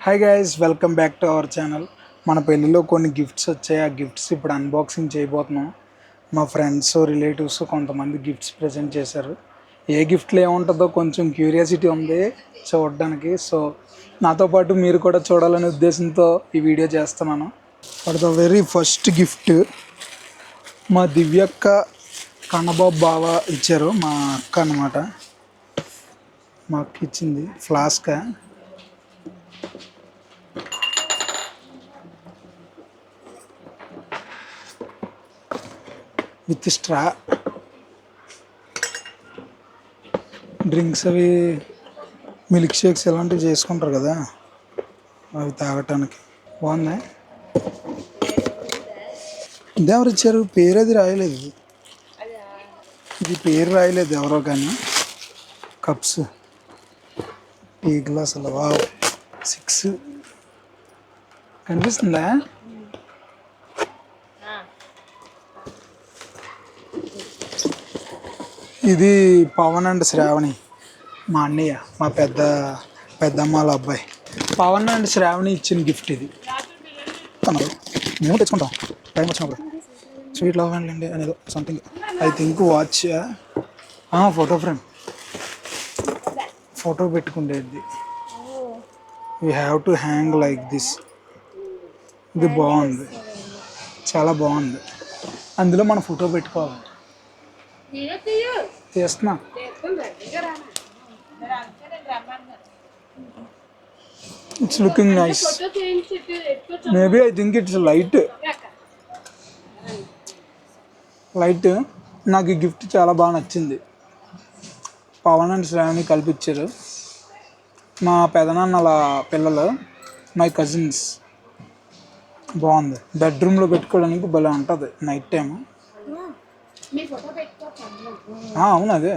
Hi guys, welcome back to our channel. మన పెళ్ళిలో కొన్ని గిఫ్ట్స్ వచ్చాయి. ఆ గిఫ్ట్స్ ఇప్పుడు అన్బాక్సింగ్ చేయబోతున్నాం. మా ఫ్రెండ్స్ రిలేటివ్స్ కొంతమంది గిఫ్ట్స్ ప్రజెంట్ చేశారు. ఏ గిఫ్ట్లు ఏముంటుందో కొంచెం క్యూరియాసిటీ ఉంది చూడడానికి. సో నాతో పాటు మీరు కూడా చూడాలనే ఉద్దేశంతో ఈ వీడియో చేస్తున్నాను. For the very first gift మా దివ్యక్క కన్నబాబు బావ ఇచ్చారు. మా అక్క అన్నమాట. మా అక్క ఇచ్చింది ఫ్లాస్క్ విత్ స్ట్రా. డ్రింక్స్ అవి మిల్క్ షేక్స్ ఇలాంటివి చేసుకుంటారు కదా, అవి తాగటానికి బాగుంది. ఇదేవరు ఇచ్చారు? పేరు అది రాయలేదు. ఇది పేరు రాయలేదు ఎవరో కానీ. కప్స్, టీ గ్లాసులు. వావ్, 6 కనిపిస్తుందా? ఇది పవన్ అండ్ శ్రావణి, మా అన్నయ్య, మా పెద్దమ్మ వాళ్ళ అబ్బాయి. పవన్ అండ్ శ్రావణి ఇచ్చిన గిఫ్ట్ ఇది. మేము తెచ్చుకుంటాం టైం వచ్చినప్పుడు. స్వీట్ లవ్ అండి అనేదో something, I think watch, photo frame, photo పెట్టుకుండేది. We have to hang like this. ఇది బాగుంది, చాలా బాగుంది. అందులో మనం ఫోటో పెట్టుకోవాలి. తీస్తున్నా. It's looking nice. Maybe I think it's light. నాకు ఈ గిఫ్ట్ చాలా బాగా నచ్చింది. పవన్ అండ్ శ్రావణి కల్పించారు. మా పెదనాన్నల పిల్లలు, మై కజిన్స్. బాగుంది. బెడ్రూమ్లో పెట్టుకోవడానికి భలే ఉంటుంది నైట్ టైం. అవును, అదే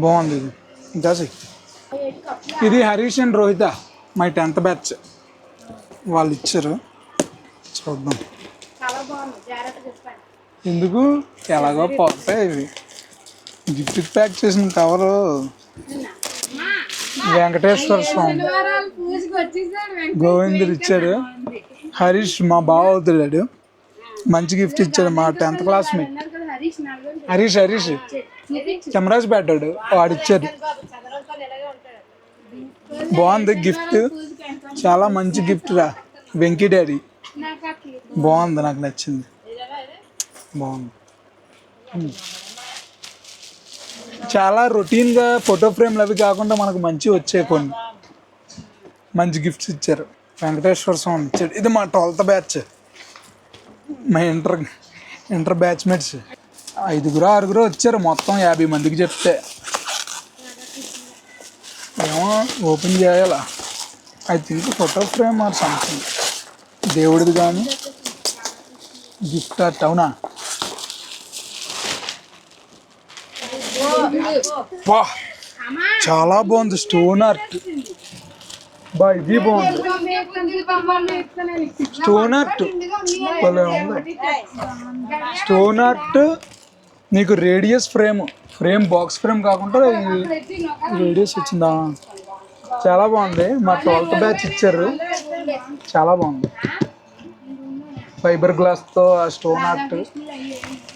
బాగుంది. ఇది ఇది Harish and Rohitha, my 10th batch. వాళ్ళు ఇచ్చారు. చూద్దాం ఎందుకు, ఎలాగో పోతాయి ఇవి. గిఫ్ట్ ప్యాక్ చేసిన కవరు వెంకటేశ్వర స్వామి గోవిందుడు ఇచ్చాడు. హరీష్ మా బావ అవుతాడు. మంచి గిఫ్ట్ ఇచ్చాడు. మా 10th క్లాస్మేట్ హరీష్ కెమెరాస్ పెట్టాడు, వాడిచ్చాడు. బాగుంది గిఫ్ట్, చాలా మంచి గిఫ్ట్ రా వెంకీ డాడీ. బాగుంది, నాకు నచ్చింది. బాగుంది. చాలా రొటీన్గా ఫోటో ఫ్రేమ్లు అవి కాకుండా మనకు మంచి వచ్చాయి. కొన్ని మంచి గిఫ్ట్స్ ఇచ్చారు. వెంకటేశ్వర స్వామి ఇచ్చాడు. ఇది మా 12th బ్యాచ్, మా ఇంటర్ బ్యాచ్మేట్స్. 5-6 వచ్చారు మొత్తం 50 మందికి చెప్తే. ఏమో ఓపెన్ చేయాలా. I think photo frame or something, దేవుడిది కానీ గిఫ్ట్ ఆర్ట్. అవునా, వా చాలా బాగుంది. స్టోన్ ఆర్ట్ బా, ఇది బాగుంది. స్టోన్ ఆర్ట్ భలే ఉంది. స్టోన్ ఆర్ట్ నీకు రేడియస్ ఫ్రేమ్ బాక్స్ ఫ్రేమ్ కాకుండా రేడియస్ వచ్చిందా. చాలా బాగుంది. మా 12th బ్యాచ్ ఇచ్చారు. చాలా బాగుంది. ఫైబర్ గ్లాస్తో ఆ స్టోన్ ఆర్ట్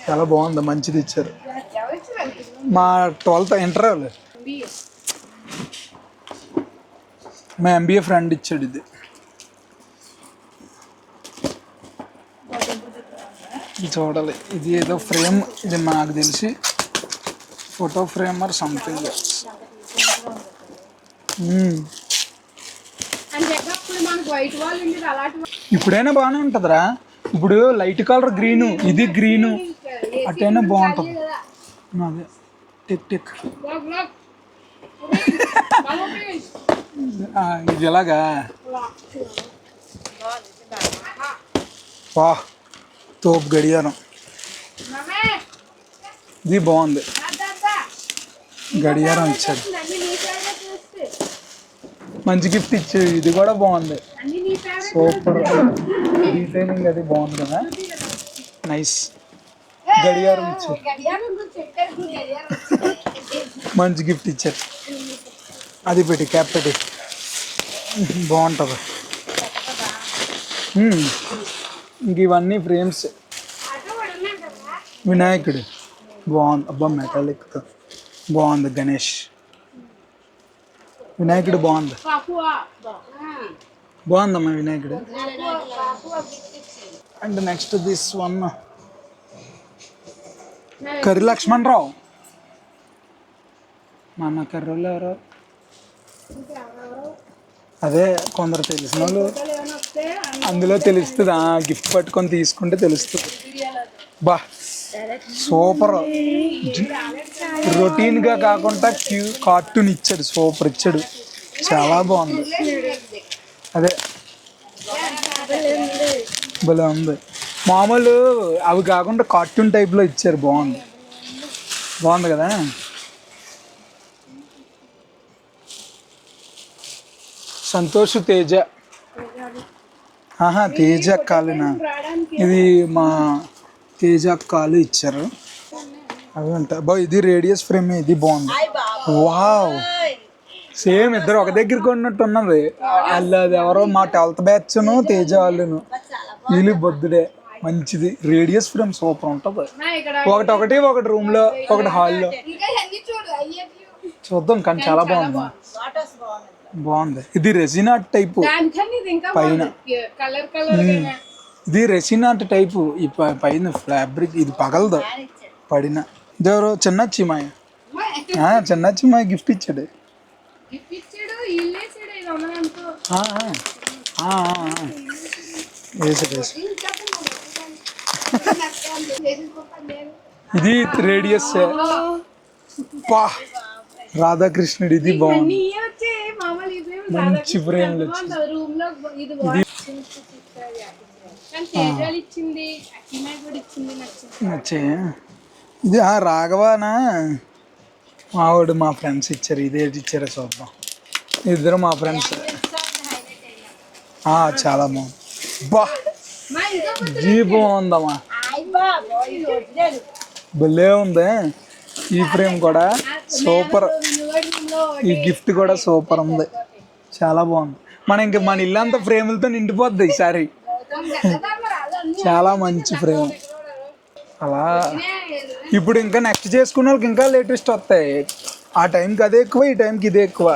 చాలా బాగుంది, మంచిది ఇచ్చారు. మా 12th ఇంటర్ మా MBA ఫ్రెండ్ ఇచ్చాడు. ఇది చూడాలి. ఇది ఏదో ఫ్రేమ్, ఇది నాకు తెలిసి ఫోటో ఫ్రేమ్ ఆర్ సంథింగ్. ఇప్పుడైనా బాగానే ఉంటుందిరా. ఇప్పుడు లైట్ కలర్ గ్రీను, ఇది గ్రీను, అటైనా బాగుంటుంది. అదే టిక్ ఇది ఎలాగా. వా, తోపు గడియారం. ఇది బాగుంది, గడియారం ఇచ్చాడు. మంచి గిఫ్ట్ ఇచ్చాడు. ఇది కూడా బాగుంది, సూపర్. డిజైనింగ్ అది బాగుంది కదా, నైస్. గడియారం ఇచ్చాడు. మంచి గిఫ్ట్ ఇచ్చారు. అది పెట్టి క్యాప్ పెట్టి బాగుంటుంది. ఇంక ఇవన్నీ ఫ్రేమ్స్. వినాయకుడు బాగుంది. అబ్బా మెటాలిక్ బాగుంది. గణేష్ వినాయకుడు బాగుంది. బాగుందమ్మా వినాయకుడు. And next this one curry Lakshmanarao. మన కర్రీలో ఎవరో అదే కొందరు తెలిసిన వాళ్ళు అందులో తెలుస్తుంది. గిఫ్ట్ పట్టుకొని తీసుకుంటే తెలుస్తుంది. బా సూపర్. రొటీన్గా కాకుండా కార్టూన్ ఇచ్చాడు. సూపర్ ఇచ్చాడు. చాలా బాగుంది. అదే భలే ఉంది. మామూలు అవి కాకుండా కార్టూన్ టైప్లో ఇచ్చారు. బాగుంది. బాగుంది కదా. సంతోష్ తేజ. తేజ కాలునా. ఇది మా తేజ కాలు ఇచ్చారు. అవి ఉంటాయి బా. ఇది రేడియస్ ఫ్రేమ్. ఇది బాగుంది. వావ్ సేమ్ ఇద్దరు ఒక దగ్గర కొన్నట్టు ఉన్నది. వాళ్ళు అది ఎవరో మా 12th బ్యాచ్ను తేజ వాళ్ళను. వీళ్ళు బొద్దుడే. మంచిది. రేడియస్ ఫ్రేమ్ సూపర్ ఉంటుంది. ఒకటి రూమ్ లో ఒకటి హాల్లో చూద్దాం. కానీ చాలా బాగుంది. బాగుంది. ఇది రెసినాట్ టైపు పైన. ఇది రెసినాట్ టైపు. ఈ పైన ఫ్యాబ్రిక్. ఇది పగలదు పడిన. ఇదెవరు చిన్నచ్చిమాయ. చిన్నచ్చిమాయ గిఫ్ట్ ఇచ్చాడు. ఇది రేడియస్. రాధాకృష్ణుడు. ఇది బాగుంది. మంచి ఫ్రేమ్లు నచ్చాయి. ఇది రాఘవానా మావాడు. మా ఫ్రెండ్స్ ఇచ్చారు. ఇదేంటి ఇచ్చారో చూద్దాం. ఇద్దరు మా ఫ్రెండ్స్. చాలా బాగుంది. బా జీ బాగుందమ్మా. భలే ఉంది. ఈ ఫ్రేమ్ కూడా సూపర్. ఈ గిఫ్ట్ కూడా సూపర్ ఉంది. చాలా బాగుంది. మన ఇల్లంతా ఫ్రేములతో నిండిపోద్ది ఈసారి. చాలా మంచి ఫ్రేమ్. అలా ఇప్పుడు ఇంకా నెక్స్ట్ చేసుకున్న వాళ్ళకి ఇంకా లేటెస్ట్ వస్తాయి. ఆ టైంకి అదే ఎక్కువ, ఈ టైంకి ఇదే ఎక్కువ.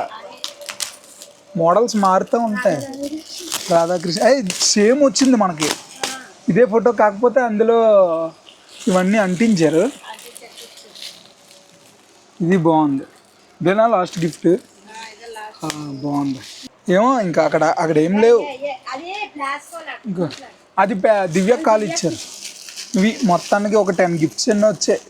మోడల్స్ మారుతూ ఉంటాయి. రాధాకృష్ణ సేమ్ వచ్చింది మనకి. ఇదే ఫోటో కాకపోతే అందులో ఇవన్నీ అంటించారు. ఇది బాగుంది. ఇదేనా లాస్ట్ గిఫ్ట్? బాగుంది. ఏమో ఇంకా అక్కడ ఏం లేవు. ఇంకా అది దివ్య కాల్ ఇచ్చారు. ఇవి మొత్తానికి ఒక 10 గిఫ్ట్స్ ఎన్నో వచ్చాయి.